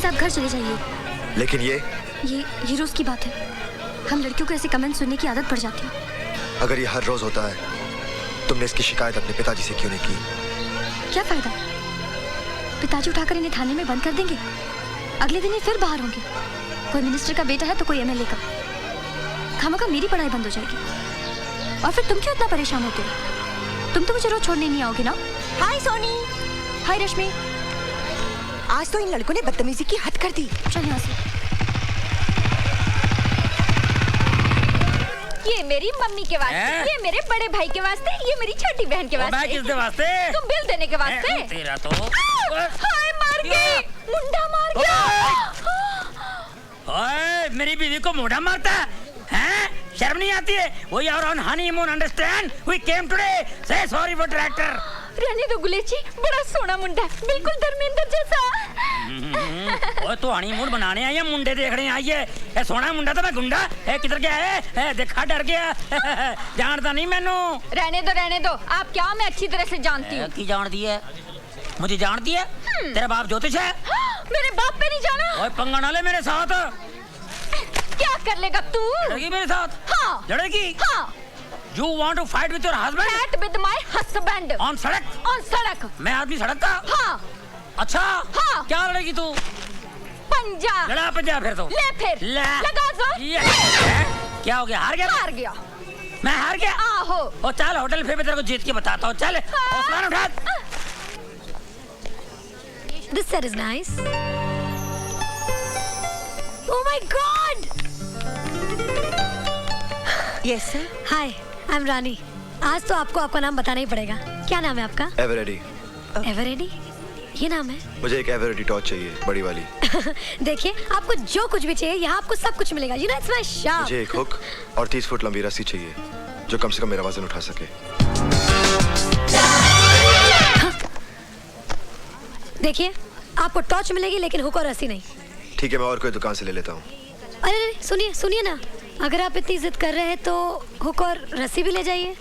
साथ घर चले जाइए। लेकिन ये रोज की बात है। हम लड़कियों को ऐसे कमेंट सुनने की आदत पड़ जाती है। अगर ये हर रोज होता है, तुमने इसकी शिकायत अपने पिताजी से क्यों नहीं की? क्या फायदा? पिताजी उठाकर इन्हें थाने में बंद कर देंगे, अगले दिन ही फिर बाहर होंगे। कोई मिनिस्टर का बेटा है तो कोई एमएलए का। खामखा मेरी पढ़ाई बंद हो जाएगी। और फिर तुम क्यों इतना परेशान होते हो? तुम तो मुझे रोज छोड़ने नहीं आओगे ना? हाय सोनी। हाय रश्मि। आज तो इन लड़कों ने बदतमीजी की हद कर दी। चल यहाँ से। ये मेरी मम्मी के वास्ते, ये मेरे बड़े भाई के वास्ते, ये मेरी छोटी बहन के वास्ते। किसके वास्ते? तुम बिल देने के वास्ते। तेरा तो हाय मार गई, मुंडा मार गया। ओए मेरी बीवी को मुंडा मारता है? शर्म नहीं आती है? We are on honeymoon, understand? We came today. Say sorry for tractor. रहने दो गुलेची, बड़ा सोना मुंडा, बिल्कुल धर्मेंद्र जैसा। ओए तू हनीमून बनाने आई है, मुंडे देखने आई है? ए सोना मुंडा तो मैं गुंडा है, किधर गया है? देखा डर गया। जानता नहीं मैनू। रहने दो। आप क्या? मैं अच्छी तरह से जानती हूँ। की जानती है? मुझे जानती है? तेरा बाप ज्योतिष है? मेरे बाप पे नहीं जाना। ओए पंगा ना ले मेरे साथ। क्या कर लेगा तू? लड़ेगी मेरे साथ? हाँ। लड़ेगी? हाँ। You want to fight with your husband? Fight with my husband. On सड़क? On सड़क। मैं आदमी सड़क का? हाँ। अच्छा? हाँ। क्या लड़ेगी तू? पंजा। लड़ा पंजा फिर तो। ले फिर। लगा दो। क्या हो गया? हार गया? हार गया। मैं हार गया? आहो। ओ चल होटल फिर मैं तेरे को जीत के बताता हूँ। चल हौसला उठा। This set is nice. Oh my God! Yes sir. Hi, I'm रानी। आज तो आपको आपका नाम बताना ही पड़ेगा। क्या नाम है आपका? एवरेडी। एवरेडी? ये नाम है? मुझे एक एवरेडी टॉर्च चाहिए, बड़ी वाली। देखिए, आपको जो कुछ भी चाहिए यहाँ आपको सब कुछ मिलेगा। You know it's my shop. मुझे एक हुक और 30 फुट लंबी रस्सी चाहिए, जो कम से कम मेरा वजन उठा सके। देखिए, आपको टॉर्च मिलेगी लेकिन हुक और रस्सी नहीं। ठीक है, मैं और कोई दुकान से ले लेता हूँ। अरे सुनिए ना, अगर आप इतनी जिद कर रहे हैं तो हुक और रस्सी भी ले जाइए,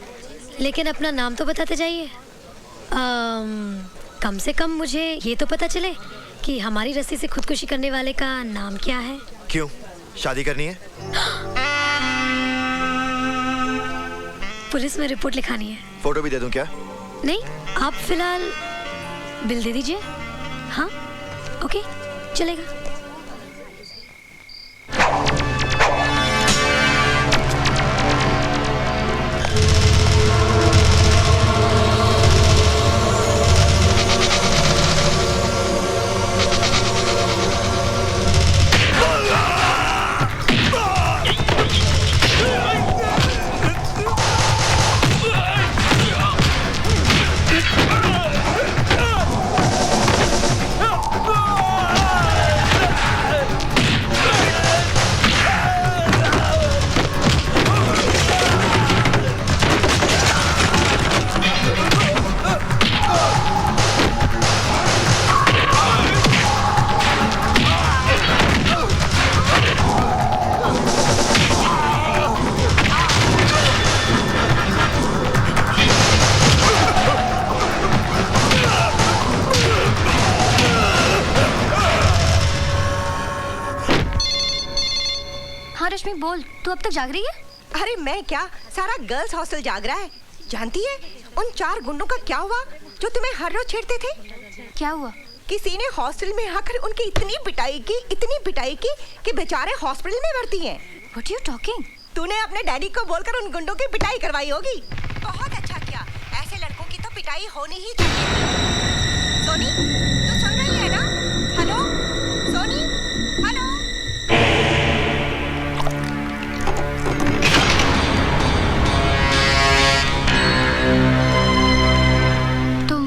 लेकिन अपना नाम तो बताते जाइए। कम से कम मुझे ये तो पता चले कि हमारी रस्सी से खुदकुशी करने वाले का नाम क्या है। क्यों? शादी करनी है? पुलिस में रिपोर्ट लिखानी है। फोटो भी दे दूं क्या? नहीं, आप फिलहाल बिल दे दीजिए। हाँ, ओके, चलेगा। बोल, तू अब तक जाग रही है? अरे मैं क्या, सारा गर्ल्स हॉस्टल जाग रहा है। जानती है उन 4 गुंडों का क्या हुआ जो तुम्हें हर रोज छेड़ते थे? क्या हुआ? किसी ने हॉस्टल में आकर उनकी इतनी पिटाई की कि बेचारे हॉस्पिटल में भर्ती हैं। What are you talking? तूने अपने डैडी को बोलकर उन गुंडों की पिटाई करवाई होगी। बहुत अच्छा किया, ऐसे लड़कों की तो पिटाई होनी ही चाहिए। सोनी, तू सुन रही है ना? Hello Soni, hello. तुम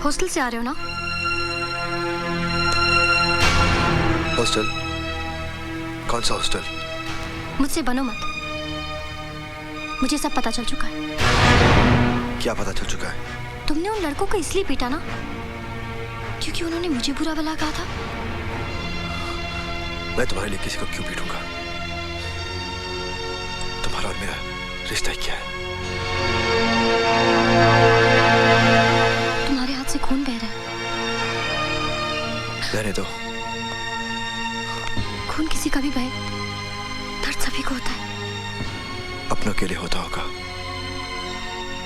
हॉस्टल से आ रहे हो ना? हॉस्टल? कौन सा हॉस्टल? मुझसे बनो मत, मुझे सब पता चल चुका है। क्या पता चल चुका है? तुमने उन लड़कों को इसलिए पीटा ना क्योंकि उन्होंने मुझे बुरा भला कहा था। मैं तुम्हारे लिए किसी को क्यों पीटूंगा? तुम्हारा और मेरा रिश्ता क्या है? तुम्हारे हाथ से खून बह रहा है। रहने दो, खून किसी का भी बहे, दर्द सभी को होता है। अपनों के लिए होता होगा,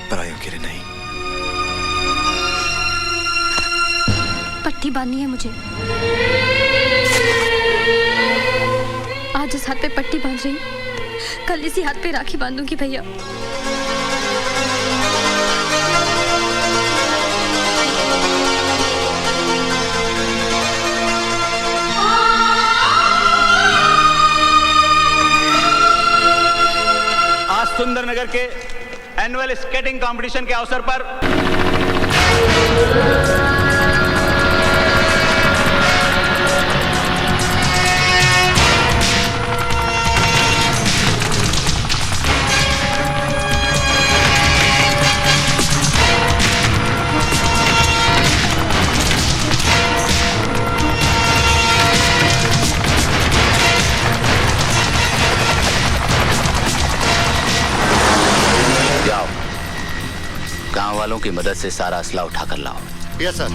परायों के लिए नहीं। पट्टी बांधनी है मुझे। आज इस हाथ पे पट्टी बांध रही, कल इसी हाथ पे राखी बांधूंगी भैया। आज सुंदरनगर के एनुअल स्केटिंग कंपटीशन के अवसर पर गांव वालों की मदद से सारा असला उठा कर लाओ। Yes sir.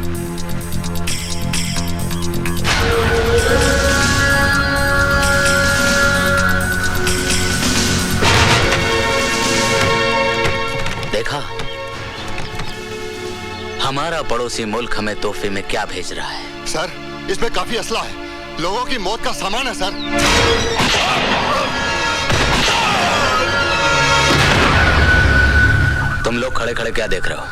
देखा, हमारा पड़ोसी मुल्क हमें तोहफे में क्या भेज रहा है। सर, इसमें काफी असला है, लोगों की मौत का सामान है सर। तुम लोग खड़े खड़े क्या देख रहे हो?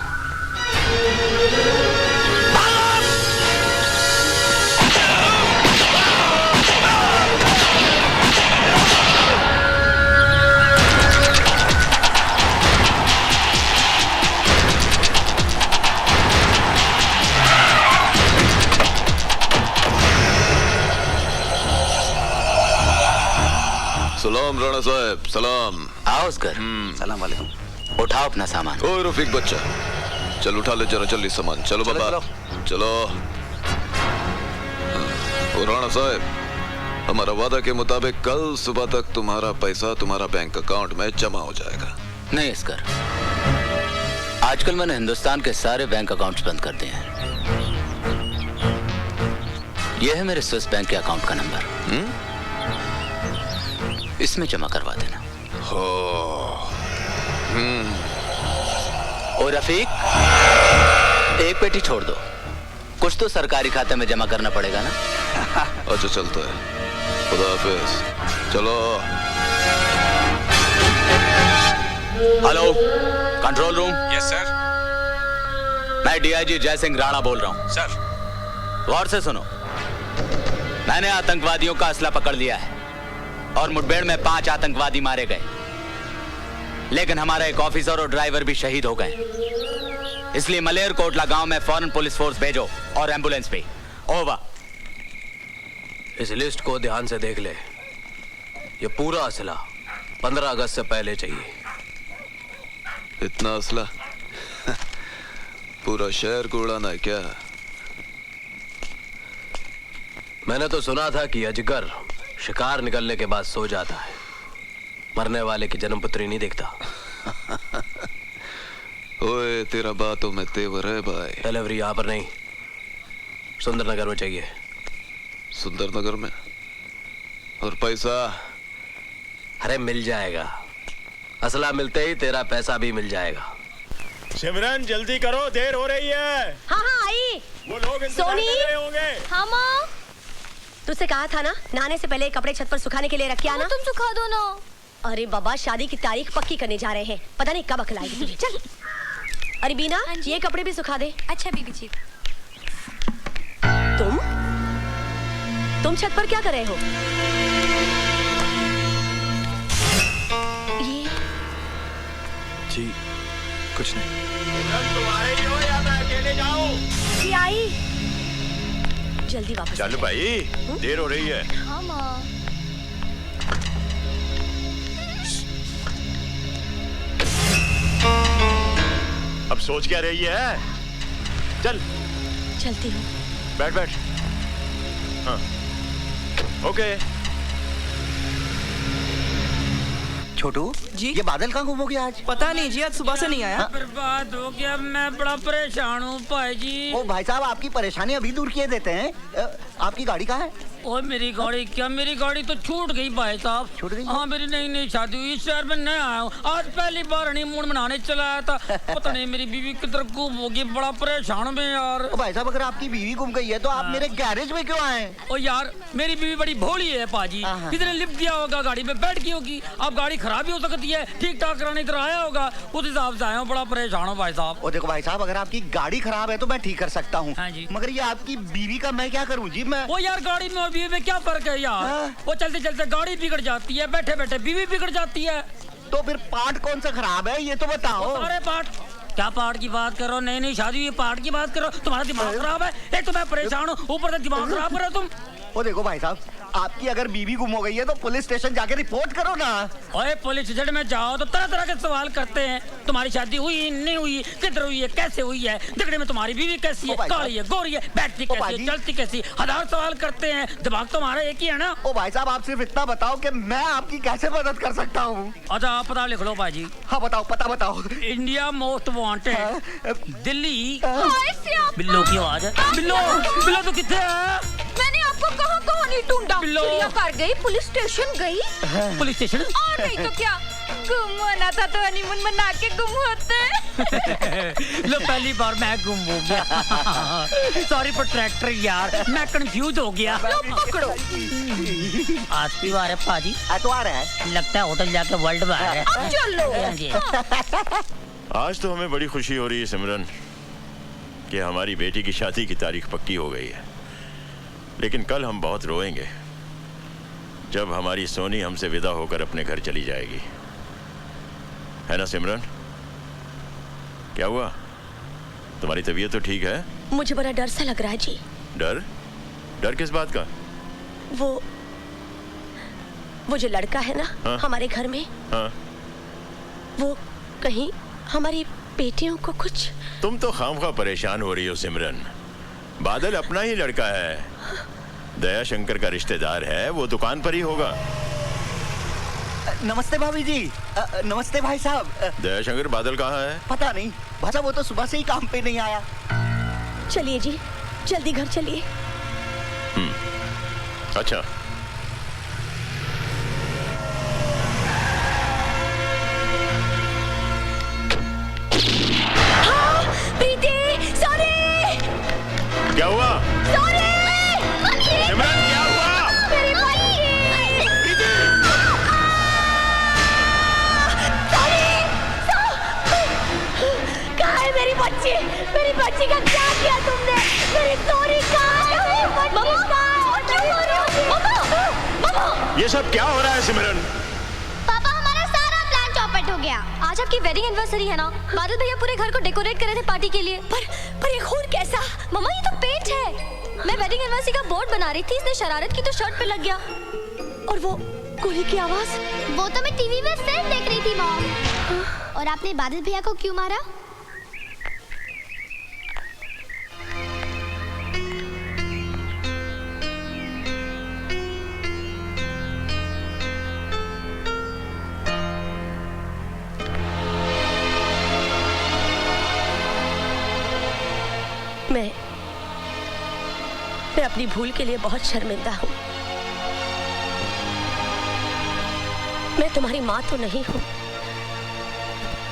सलाम राणा साहब, सलाम। आओ उसकर। सलाम वालेकुम। उठाओ अपना सामान। ओए रफीक बच्चा, चल उठा ले जरा जल्दी सामान। चलो बाबा, चलो। ओ राणा साहब, हमारा वादा के मुताबिक कल सुबह तक तुम्हारा पैसा तुम्हारा बैंक अकाउंट में जमा हो जाएगा। नहीं इसकर, आजकल मैंने हिंदुस्तान के सारे बैंक अकाउंट्स बंद कर दिए हैं। यह है मेरे स्विस बैंक के अकाउंट का नंबर। इसमें जमा करवा देना। हो। और रफीक, एक पेटी छोड़ दो, कुछ तो सरकारी खाते में जमा करना पड़ेगा ना। अच्छा चलता है, खुदा हाफिज। चलो। Hello, control room. Yes sir. मैं डीआईजी जय सिंह राणा बोल रहा हूँ। सर। गौर से सुनो, मैंने आतंकवादियों का असला पकड़ लिया है और मुठभेड़ में 5 आतंकवादी मारे गए, लेकिन हमारा एक ऑफिसर और ड्राइवर भी शहीद हो गए। इसलिए मलेर कोटला गांव में फौरन पुलिस फोर्स भेजो और एम्बुलेंस भी। ओवर। इस लिस्ट को ध्यान से देख ले, ये पूरा असला 15 अगस्त से पहले चाहिए। इतना असला पूरा शहर को उड़ाना है क्या? मैंने तो सुना था कि अजगर शिकार निकलने के बाद सो जाता है, मरने वाले की जन्मपत्री नहीं देखता। ओए तेरा बातों में तेवर है भाई। डिलीवरी यहाँ पर नहीं, सुंदरनगर में चाहिए। सुंदरनगर में? और पैसा? अरे मिल जाएगा, असला मिलते ही तेरा पैसा भी मिल जाएगा। सिमरन जल्दी करो, देर हो रही है। हाँ हाँ आई। वो लोग इंतजार कर रहे होंगे। हाँ माँ, तुझसे कहा था ना नहाने से पहले कपड़े छत पर सुखाने के लिए रख के आना। तुम सुखा दो ना। अरे बाबा, शादी की तारीख पक्की करने जा रहे हैं, पता नहीं कब अखलाएगी तुझे। चल। अरे बीना, ये कपड़े भी सुखा दे। अच्छा बीबी जी। तुम छत पर क्या कर रहे हो? ये जी कुछ नहीं। तुम आ रही हो या मैं अकेले जाऊं? जी आई। जल्दी वापस। चल भाई, देर हो रही है। हाँ माँ। अब सोच क्या रही है? चल चलती हूँ। बैठ बैठ। हाँ ओके। छोटू जी, ये बादल कहाँ गुम हो गया आज? पता नहीं जी, आज सुबह से नहीं आया। बर्बाद हो गया, मैं बड़ा परेशान हूँ भाई जी। ओ भाई साहब, आपकी परेशानी अभी दूर किए देते हैं। आपकी गाड़ी कहाँ है? ओए मेरी गाड़ी क्या, मेरी गाड़ी तो छूट गई भाई साहब। छूट गई? हाँ मेरी नई नई शादी हुई, इस शहर में नया आया हूँ, आज पहली बार हनीमून मनाने चला आया था। पता नहीं मेरी बीवी किधर गुम होगी, बड़ा परेशान में यार। भाई साहब अगर आपकी बीवी गुम गई है तो आप मेरे गैरेज में क्यों आए? ओ यार मेरी बीवी बड़ी भोली है पाजी, कितने लिफ्ट किया होगा, गाड़ी में बैठ गई होगी, अब गाड़ी खराब भी हो सकती है, ठीक ठाक कराने इधर आया होगा, उस हिसाब से आया हूँ, बड़ा परेशान हूँ भाई साहब। ओ देखो भाई साहब, अगर आपकी गाड़ी खराब है तो मैं ठीक कर सकता हूँ। हाँ जी। मगर ये आपकी बीवी का मैं क्या करूँ जी? मैं वो यार गाड़ी में और बीवी में क्या फर्क है यार? वो चलते चलते गाड़ी बिगड़ जाती है, बैठे बैठे बीवी बिगड़ जाती है। तो फिर पार्ट कौन सा खराब है ये तो बताओ। सारे पार्ट। क्या पार्ट की बात करो? नई नई शादी हुई पार्ट की बात करो? तुम्हारा दिमाग खराब है, एक तो मैं परेशान हूँ, ऊपर से दिमाग खराब कर रहे हो तुम। वो देखो भाई साहब, आपकी अगर बीवी गुम हो गई है तो पुलिस स्टेशन जाके रिपोर्ट करो ना। ओए पुलिस स्टेशन में जाओ तो तरह तरह के सवाल करते हैं, तुम्हारी शादी हुई नहीं हुई, किधर हुई है, कैसे हुई है, देखने में तुम्हारी बीवी कैसी है, काली है, गोरी है, बैठती कैसी है, चलती कैसी, हजार सवाल करते हैं, दिमाग तुम्हारा एक ही है ना। ओ भाई साहब आप सिर्फ इतना बताओ कि मैं आपकी कैसे मदद कर सकता हूँ। अच्छा आप पता लिख लो भाजी। हाँ बताओ, पता बताओ। India most wanted Delhi. बिल्लो की आवाज है। बिल्लो बिल्लो तो कितने है? मैंने आपको कहाँ कहाँ नहीं ढूंढा। चिड़ियाघर गई, पुलिस स्टेशन गई। Police station? और नहीं तो क्या, गुम होना था तो हनीमून मना के गुम होते। लो पहली बार मैं गुम हो गया। सॉरी फॉर ट्रैक्टर यार, मैं कंफ्यूज हो गया। लो पकड़ो। आज की बार है पाजी। एतवार है, लगता है होटल जाके वर्ल्ड बार है। अब चलो। आज तो हमें बड़ी खुशी हो रही है सिमरन कि हमारी बेटी की शादी की तारीख पक्की हो गई है, लेकिन कल हम बहुत रोएंगे जब हमारी सोनी हमसे विदा होकर अपने घर चली जाएगी, है ना सिमरन? क्या हुआ, तुम्हारी तबीयत तो ठीक है? मुझे बड़ा डर सा लग रहा है जी। डर? डर किस बात का? वो जो लड़का है ना, हाँ? हमारे घर में, हाँ? वो कहीं हमारी बेटियों को कुछ। तुम तो खामखा परेशान हो रही हो सिमरन, बादल अपना ही लड़का है, दया शंकर का रिश्तेदार है, वो दुकान पर ही होगा। नमस्ते भाभी जी। नमस्ते भाई साहब। दया शंकर बादल कहाँ है? पता नहीं भाई साहब, वो तो सुबह से ही काम पे नहीं आया। चलिए जी, जल्दी घर चलिए। अच्छा प्रीति, सॉरी। क्या हुआ? सॉरी सिमरन क्या हुआ? मेरी बच्ची। कहाँ है मेरी बच्ची? मेरी बच्ची का क्या किया तुमने? मेरी सॉरी कहाँ है? ये सब क्या हो रहा है सिमरन? पापा हमारा सारा प्लान चौपट हो गया। आज आपकी वेडिंग एनिवर्सरी है ना, बादल भैया पूरे घर को डेकोरेट कर रहे थे पार्टी के लिए। पर ये खून कैसा? मम्मा ये तो पेंट है। मैं वेडिंग एनिवर्सरी का बोर्ड बना रही थी, इसने शरारत की तो शर्ट पे लग गया। और वो गोली की आवाज? वो तो मैं टीवी में फिल्म देख रही थी मॉम। और आपने बादल भैया को क्यों मारा? मैं अपनी भूल के लिए बहुत शर्मिंदा हूँ। मैं तुम्हारी माँ तो नहीं हूँ,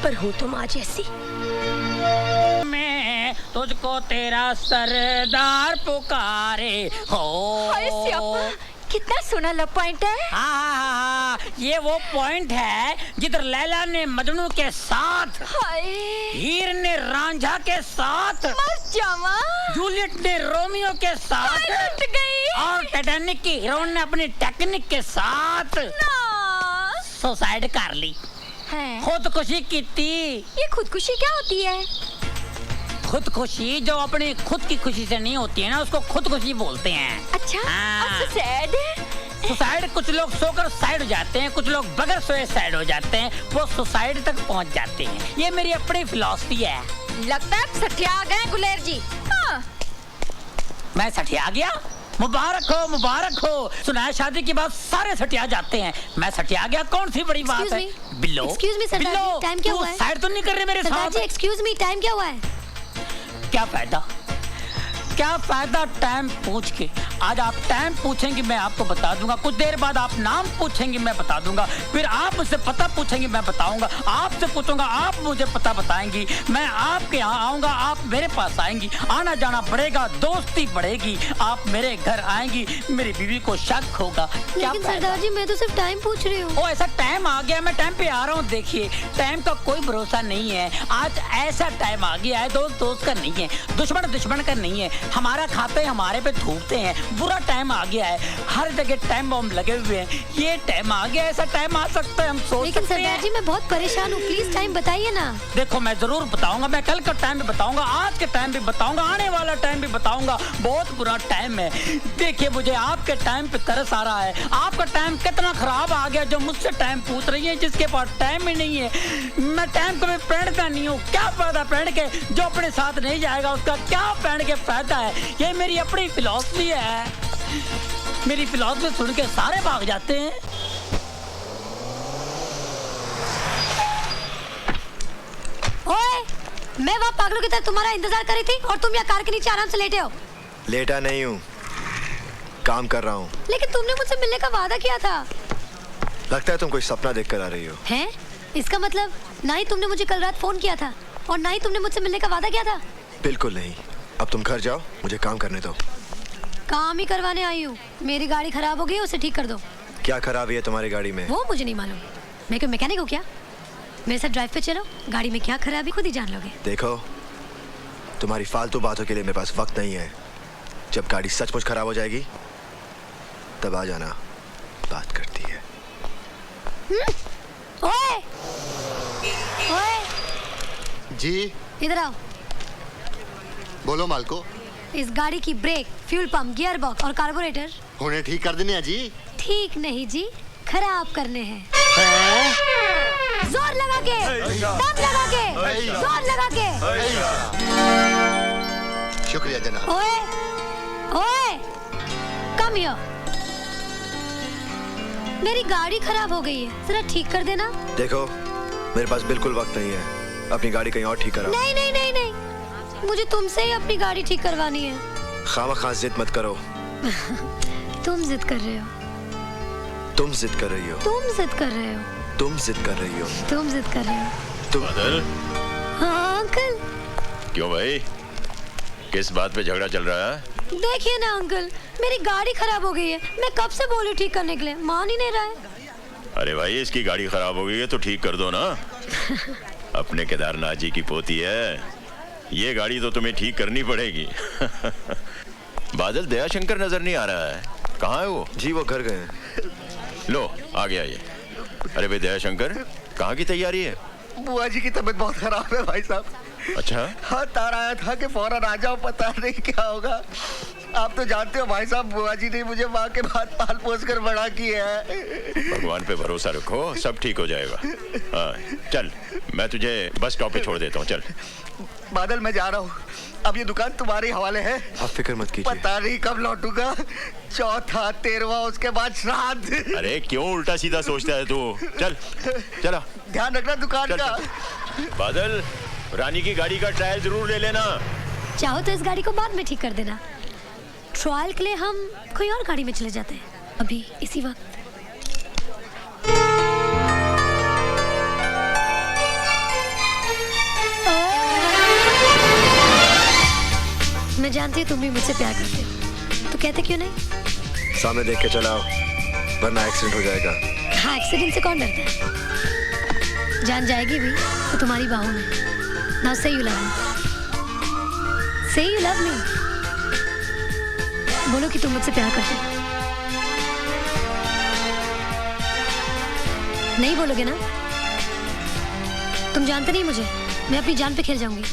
पर हूँ तो माँ जैसी। मैं तुझको तेरा सरदार पुकारे हो। हाय सियापा, कितना सोना लव पॉइंट है। हाँ, ये वो पॉइंट है जिधर लैला ने मजनू के साथ, हीर ने रांझा के साथ, जूलियट ने रोमियो के साथ, और टाइटैनिक की हीरोइन ने अपनी टेक्निक के साथ सुसाइड कर ली, खुदकुशी की थी। ये खुदकुशी क्या होती है? खुदकुशी जो अपनी खुद की खुशी से नहीं होती है ना, उसको खुदकुशी बोलते हैं। अच्छा, सुसाइड कुछ लोग सोकर साइड हो जाते हैं, कुछ लोग बगैर सोए साइड हो जाते हैं, वो सुसाइड तक पहुंच जाते हैं। ये मेरी अपनी फिलॉसफी है। लगता है सठिया गए गुलेर जी। हाँ। मैं सठिया गया? मुबारक हो, मुबारक हो। सुना है शादी के बाद सारे सठिया जाते हैं, मैं सठिया गया, कौन सी बड़ी बात है? बिल्लो, एक्सक्यूज मी सरदार जी, टाइम क्या हुआ है? साइड तो नहीं कर रहे मेरे साथ? एक्सक्यूज मी, टाइम क्या हुआ है? क्या फायदा, क्या फायदा टाइम पूछ के? आज आप टाइम पूछेंगी मैं आपको बता दूंगा, कुछ देर बाद आप नाम पूछेंगी मैं बता दूंगा, फिर आप मुझसे पता पूछेंगी मैं बताऊंगा, आपसे पूछूंगा आप मुझे पता बताएंगी, मैं आपके यहाँ आऊंगा आप मेरे पास आएंगी, आना जाना बढ़ेगा, दोस्ती बढ़ेगी, आप मेरे घर आएंगी, मेरी बीवी को शक होगा। लेकिन सरदार जी मैं तो सिर्फ टाइम पूछ रही हूँ। ओ ऐसा टाइम आ गया, मैं टाइम पे आ रहा हूँ। देखिए टाइम का कोई भरोसा नहीं है, आज ऐसा टाइम आ गया है, दोस्त दोस्त का नहीं है, दुश्मन दुश्मन का नहीं है, हमारा खाते हमारे पे थूकते हैं, बुरा टाइम आ गया है, हर जगह टाइम बम लगे हुए हैं, ये टाइम आ गया, ऐसा टाइम आ सकता है हम सोच सकते हैं। लेकिन सरदार जी मैं बहुत परेशान हूँ, प्लीज टाइम बताइए ना। देखो मैं जरूर बताऊंगा, मैं कल का टाइम भी बताऊंगा, आज के टाइम भी बताऊंगा, आने वाला टाइम भी बताऊंगा, बहुत बुरा टाइम है। देखिए मुझे आपके टाइम पे तरस आ रहा है, आपका टाइम कितना खराब आ गया जो मुझसे टाइम पूछ रही है जिसके पास टाइम ही नहीं है। मैं टाइम कभी पहनता नहीं हूँ, क्या फायदा पहन के, जो अपने साथ नहीं जाएगा उसका क्या पहन के फायदा है, ये मेरी अपनी फिलॉसफी है, मेरी फिलॉसफी सुन के सारे भाग जाते हैं। ओए, मैं वहाँ पागलों की तरह तुम्हारा इंतजार कर रही थी और तुम यहाँ कार के नीचे आराम से लेटे हो। लेटा नहीं हूँ, काम कर रहा हूँ। लेकिन तुमने मुझसे मिलने का वादा किया था। लगता है तुम कोई सपना देख कर आ रही हो। हैं? इसका मतलब ना ही तुमने मुझे कल रात फोन किया था और ना ही तुमने मुझसे मिलने का वादा किया था। बिल्कुल नहीं। अब तुम घर जाओ, मुझे काम करने दो। काम ही करवाने आई हूँ। मेरी गाड़ी खराब हो गई, उसे ठीक कर दो। क्या खराबी है तुम्हारी गाड़ी में? वो मुझे नहीं मालूम, मैं कोई मैकेनिक हूँ क्या? मेरे साथ ड्राइव पे चलो, गाड़ी में क्या खराबी खुद ही जान लोगे। देखो तुम्हारी फालतू बातों के लिए मेरे पास वक्त नहीं है। जब गाड़ी सचमुच खराब हो जाएगी तब आ जाना, बात करती है। ओए! ओए! जी इधर आओ। बोलो मालको। इस गाड़ी की brake, fuel pump, gear box और कार्बोरेटर उन्हें ठीक कर देने हैं जी। ठीक नहीं जी, खराब करने हैं। जोर लगा के, दम लगा के, जोर लगा के। शुक्रिया जनाब। ओए, ओए, कम हियर। मेरी गाड़ी खराब हो गई है, जरा ठीक कर देना। देखो मेरे पास बिल्कुल वक्त नहीं है, अपनी गाड़ी कहीं और ठीक कराओ। नहीं नहीं नहीं नहीं, मुझे तुमसे ही अपनी गाड़ी ठीक करवानी है। खामखा जिद मत करो। तुम जिद कर रहे हो। तुम जिद कर रही हो। तुम जिद कर रहे हो। तुम जिद कर रही हो। तुम जिद कर रहे हो। तुम बादल। हाँ अंकल। क्यों भाई, किस बात पे झगड़ा चल रहा है? देखिए ना अंकल, मेरी गाड़ी खराब हो गई है, मैं कब से बोली ठीक करने के लिए, मान ही नहीं रहा है। अरे भाई इसकी गाड़ी खराब हो गई है तो ठीक कर दो ना। अपने केदारनाथ जी की पोती है, ये गाड़ी तो तुम्हें ठीक करनी पड़ेगी। बादल दयाशंकर नजर नहीं आ रहा है, कहाँ है वो? जी वो घर गए हैं। लो आ गया ये। अरे भाई दयाशंकर, कहाँ की तैयारी है? बुआ जी की तबीयत बहुत खराब है भाई साहब। अच्छा हाँ, तार आया था कि फौरन आ जाओ, पता नहीं क्या होगा। आप तो जानते हो भाई साहब, बुआ जी ने मुझे माँ के बाद पाल पोस कर बड़ा किया है। भगवान पे भरोसा रखो, सब ठीक हो जाएगा। हाँ चल, मैं तुझे बस स्टॉप पे छोड़ देता हूँ, चल। बादल मैं जा रहा हूँ, अब ये दुकान तुम्हारे हवाले है। आप फिक्र मत कीजिए। पता नहीं कब लौटूंगा, चौथा, 13वां, उसके बाद श्राद्ध। अरे क्यों उल्टा सीधा सोचता है तू? चल चला, ध्यान रखना दुकान का। बादल, रानी की गाड़ी का ट्रायल जरूर ले लेना। चाहो तो इस गाड़ी को बाद में ठीक कर देना, ट्रायल के लिए हम कोई और गाड़ी में चले जाते हैं अभी इसी वक्त। मैं जानती हूँ तुम भी मुझसे प्यार करते हो, तो कहते क्यों नहीं? सामने देख के चलाओ वरना एक्सीडेंट हो जाएगा। हाँ, एक्सीडेंट से कौन डरता है? जान जाएगी भी तो तुम्हारी बाहों में। Now say you love me. Say you love me. बोलो कि तुम मुझसे प्यार करते हो। नहीं बोलोगे ना? तुम जानते नहीं मुझे, मैं अपनी जान पे खेल जाऊंगी।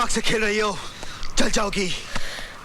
से खेल रही हो? चल जाओगी।